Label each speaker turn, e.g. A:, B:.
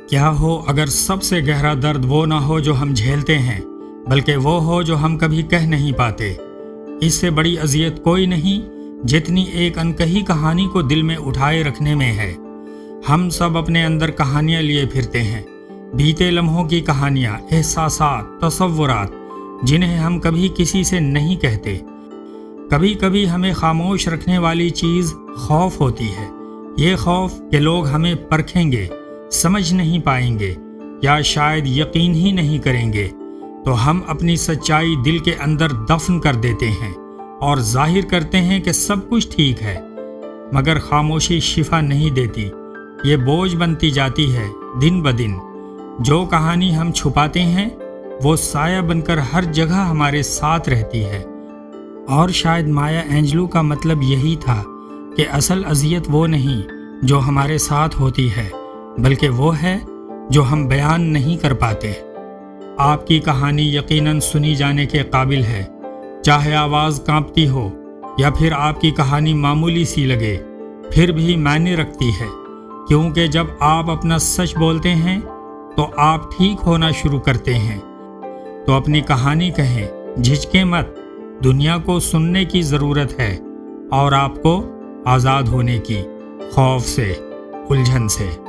A: کیا ہو اگر سب سے گہرا درد وہ نہ ہو جو ہم جھیلتے ہیں، بلکہ وہ ہو جو ہم کبھی کہہ نہیں پاتے۔ اس سے بڑی اذیت کوئی نہیں جتنی ایک انکہی کہانی کو دل میں اٹھائے رکھنے میں ہے۔ ہم سب اپنے اندر کہانیاں لیے پھرتے ہیں، بیتے لمحوں کی کہانیاں، احساسات، تصورات، جنہیں ہم کبھی کسی سے نہیں کہتے۔ کبھی کبھی ہمیں خاموش رکھنے والی چیز خوف ہوتی ہے، یہ خوف کہ لوگ ہمیں پرکھیں گے، سمجھ نہیں پائیں گے، یا شاید یقین ہی نہیں کریں گے، تو ہم اپنی سچائی دل کے اندر دفن کر دیتے ہیں اور ظاہر کرتے ہیں کہ سب کچھ ٹھیک ہے، مگر خاموشی شفا نہیں دیتی، یہ بوجھ بنتی جاتی ہے دن بدن۔ جو کہانی ہم چھپاتے ہیں وہ سایہ بن کر ہر جگہ ہمارے ساتھ رہتی ہے۔ اور شاید مایا اینجلو کا مطلب یہی تھا کہ اصل اذیت وہ نہیں جو ہمارے ساتھ ہوتی ہے، بلکہ وہ ہے جو ہم بیان نہیں کر پاتے۔ آپ کی کہانی یقیناً سنی جانے کے قابل ہے، چاہے آواز کانپتی ہو یا پھر آپ کی کہانی معمولی سی لگے، پھر بھی معنی رکھتی ہے، کیونکہ جب آپ اپنا سچ بولتے ہیں تو آپ ٹھیک ہونا شروع کرتے ہیں۔ تو اپنی کہانی کہیں، جھجکیں مت، دنیا کو سننے کی ضرورت ہے اور آپ کو آزاد ہونے کی، خوف سے، الجھن سے۔